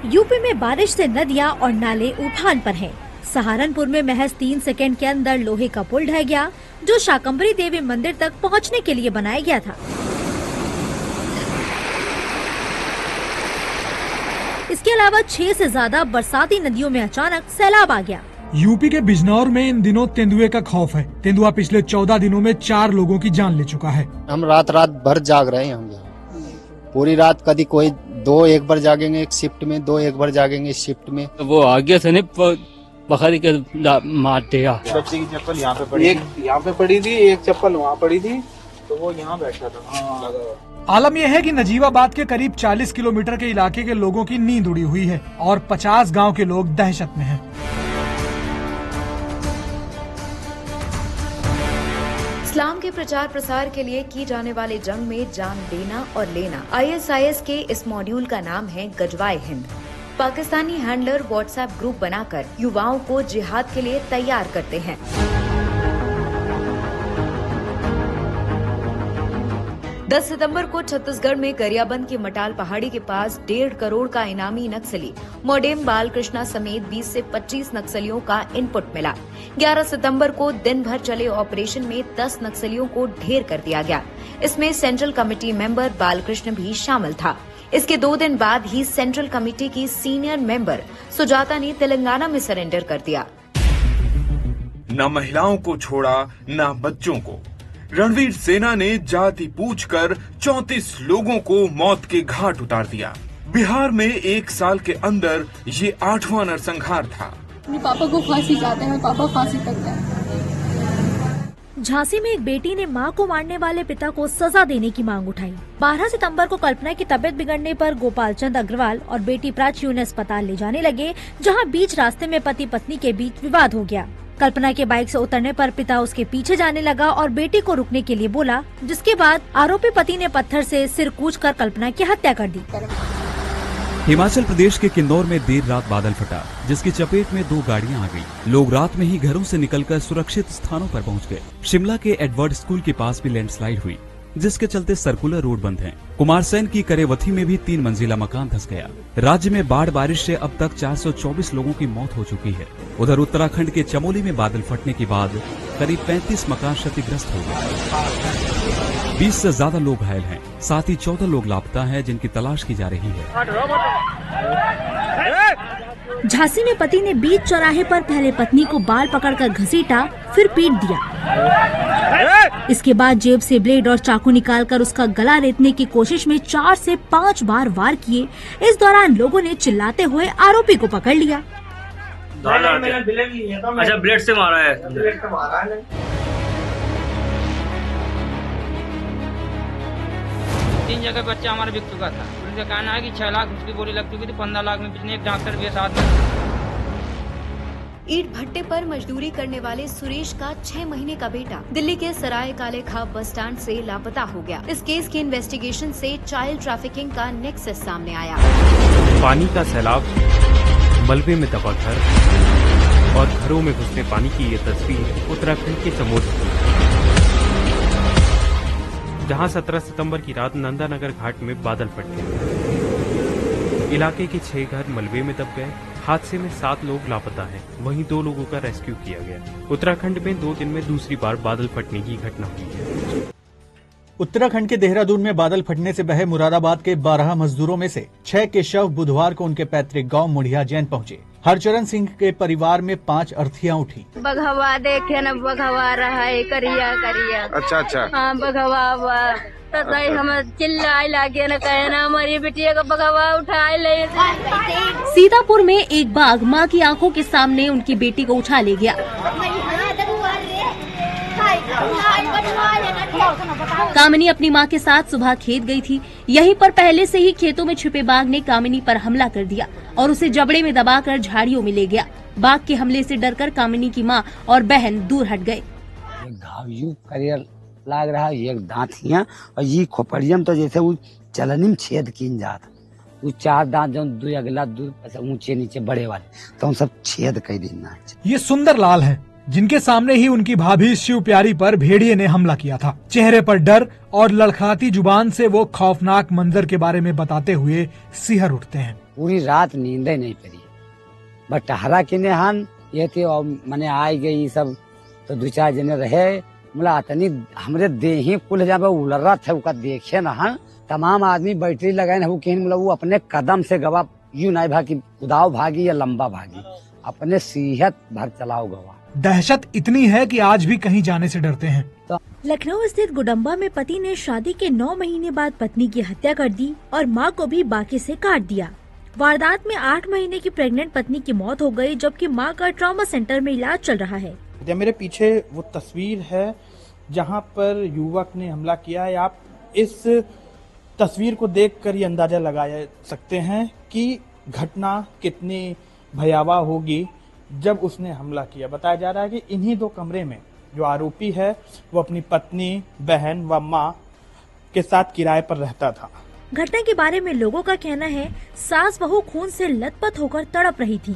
UP में बारिश से नदियां और नाले उफान पर हैं। सहारनपुर में महज 3 सेकंड के अंदर लोहे का पुल ढह गया, जो शाकंभरी देवी मंदिर तक पहुंचने के लिए बनाया गया था। इसके अलावा 6 से ज्यादा बरसाती नदियों में अचानक सैलाब आ गया। यूपी के बिजनौर में इन दिनों तेंदुए का खौफ है। तेंदुआ पिछले 14 दिनों में 4 लोगों की जान ले चुका है। हम रात भर जाग रहे हैं। पूरी रात कभी कोई 2-1 बार जागेंगे एक शिफ्ट में, 2-1 बार जागेंगे इस शिफ्ट में। वो आगे से नहीं बखरी के मार दिया। बच्चे की चप्पल यहाँ पे पड़ी, एक यहाँ पे पड़ी थी, एक चप्पल वहाँ पड़ी थी, तो वो यहाँ बैठा था। आलम यह है कि नजीबाबाद के करीब 40 किलोमीटर के इलाके के लोगों की नींद उड़ी हुई है और 50 गांव के लोग दहशत में हैं। इस्लाम के प्रचार प्रसार के लिए की जाने वाले जंग में जान देना और लेना। ISIS के इस मॉड्यूल का नाम है गजवाए हिंद। पाकिस्तानी हैंडलर व्हाट्सएप ग्रुप बनाकर युवाओं को जिहाद के लिए तैयार करते हैं। दस सितंबर को छत्तीसगढ़ में गरियाबंद की मटाल पहाड़ी के पास 1.5 करोड़ का इनामी नक्सली मोडेम बालकृष्णा समेत 20 से 25 नक्सलियों का इनपुट मिला। 11 सितंबर को दिन भर चले ऑपरेशन में 10 नक्सलियों को ढेर कर दिया गया। इसमें सेंट्रल कमेटी मेंबर बालकृष्ण भी शामिल था। इसके 2 दिन बाद ही सेंट्रल कमेटी की सीनियर मेंबर सुजाता ने तेलंगाना में सरेंडर कर दिया। न महिलाओं को छोड़ा न बच्चों को। रणवीर सेना ने जाति पूछकर 34 लोगों को मौत के घाट उतार दिया। बिहार में 1 साल के अंदर ये 8वां नरसंहार था। अपने पापा को फांसी चाहते हैं, पापा फांसी तक गए। झांसी में एक बेटी ने मां को मारने वाले पिता को सजा देने की मांग उठाई। 12 सितंबर को कल्पना की तबीयत बिगड़ने पर गोपाल चंद अग्रवाल और बेटी प्राची उन्हें अस्पताल ले जाने लगे, जहां बीच रास्ते में पति पत्नी के बीच विवाद हो गया। कल्पना के बाइक से उतरने पर पिता उसके पीछे जाने लगा और बेटी को रुकने के लिए बोला, जिसके बाद आरोपी पति ने पत्थर से सिर कूचकर कल्पना की हत्या कर दी। हिमाचल प्रदेश के किन्नौर में देर रात बादल फटा, जिसकी चपेट में 2 गाड़ियां आ गई। लोग रात में ही घरों से निकलकर सुरक्षित स्थानों पर पहुंच गए। शिमला के एडवर्ड स्कूल के पास भी लैंडस्लाइड हुई, जिसके चलते सर्कुलर रोड बंद है। कुमारसैन की करेवथी में भी 3 मंजिला मकान धंस गया। राज्य में बाढ़ बारिश से अब तक 424 लोगों की मौत हो चुकी है। उधर उत्तराखंड के चमोली में बादल फटने के बाद करीब 35 मकान क्षतिग्रस्त हो गए। 20 से ज्यादा लोग घायल हैं, साथ ही 14 लोग लापता हैं, जिनकी तलाश की जा रही है। झांसी में पति ने बीच चौराहे पर पहले पत्नी को बाल पकड़कर घसीटा, फिर पीट दिया। इसके बाद जेब से ब्लेड और चाकू निकालकर उसका गला रेतने की कोशिश में 4 से 5 बार वार किए। इस दौरान लोगों ने चिल्लाते हुए आरोपी को पकड़ लिया। अच्छा, ब्लेड से मारा है। 3 जगह बच्चा हमारा बिक चुका था। उनका कहना है कि 6 लाख उसकी बोली लग चुकी थी, 15 लाख में पिछले एक डॉक्टर भी साथ में। ईंट भट्टे पर मजदूरी करने वाले सुरेश का 6 महीने का बेटा दिल्ली के सराय काले खाब बस स्टैंड से लापता हो गया। इस केस की इन्वेस्टिगेशन से चाइल्ड ट्रैफिकिंग का नेक्सस सामने आया। पानी का सैलाब, मलबे में दबा घर और घरों में घुसने पानी की ये तस्वीर उत्तराखंड के चमोली की, जहां 17 सितंबर की रात नंदानगर घाट में बादल फट गए। इलाके के 6 घर मलबे में दब गए। हादसे में 7 लोग लापता हैं, वहीं 2 लोगों का रेस्क्यू किया गया। उत्तराखंड में 2 दिन में दूसरी बार बादल फटने की घटना हुई है। उत्तराखंड के देहरादून में बादल फटने से बहे मुरादाबाद के 12 मजदूरों में से 6 के शव बुधवार को उनके पैतृक गांव मुढ़िया जैन पहुंचे। हरचरण सिंह के परिवार में 5 अर्थियां उठी। बघवा देखे न बघवा रहा है, करिया करिया। अच्छा। हाँ, बघवा तो हम चिल्लाए लागे न कहे ना हमारी बिटिया का बघवा उठाए ले। सीतापुर में एक बाघ मां की आंखों के सामने उनकी बेटी को उठा ले गया। कामिनी अपनी मां के साथ सुबह खेत गई थी। यहीं पर पहले से ही खेतों में छिपे बाघ ने कामिनी पर हमला कर दिया और उसे जबड़े में दबाकर झाड़ियों में ले गया। बाघ के हमले से डरकर कामिनी की मां और बहन दूर हट गए। लाग रहा एक दांतियां और ये खोपड़ियम तो जैसे वो चलनी में छेद किन जात। वो 4 दांत जो 2 अगला 2 ऊंचे नीचे बड़े वाले तो हम सब छेद कर देना। ये सुंदर लाल है, जिनके सामने ही उनकी भाभी शिव प्यारी पर भेड़िए ने हमला किया था। चेहरे पर डर और लड़खड़ाती जुबान से वो खौफनाक मंजर के बारे में बताते हुए सिहर उठते हैं। पूरी रात नींद ही नहीं पड़ी। बस टहरा के हन ये थे और मैंने आई गई सब तो 2-4 जने रहे बोला अतनी हमरे देही कुल जब उलरा थे उका देखे न हन तमाम आदमी बैटरी लगाए न बोला वो अपने कदम से गवा यूं नहीं भागी उदाव भागी या लंबा भागी अपने सेहत भर चलाओ गवा। दहशत इतनी है कि आज भी कहीं जाने से डरते हैं। लखनऊ स्थित गुडम्बा में पति ने शादी के 9 महीने बाद पत्नी की हत्या कर दी और मां को भी बाकी से काट दिया। वारदात में 8 महीने की प्रेग्नेंट पत्नी की मौत हो गई, जबकि मां का ट्रॉमा सेंटर में इलाज चल रहा है। मेरे पीछे वो तस्वीर है जहां पर युवक ने हमला किया है। आप इस तस्वीर को देखकर ये अंदाजा लगा सकते हैं कि घटना कितनी भयावह होगी जब उसने हमला किया। बताया जा रहा है कि इन्हीं 2 कमरे में जो आरोपी है वो अपनी पत्नी, बहन व मां के साथ किराए पर रहता था। घटना के बारे में लोगों का कहना है सास बहू खून से लथपथ होकर तड़प रही थी।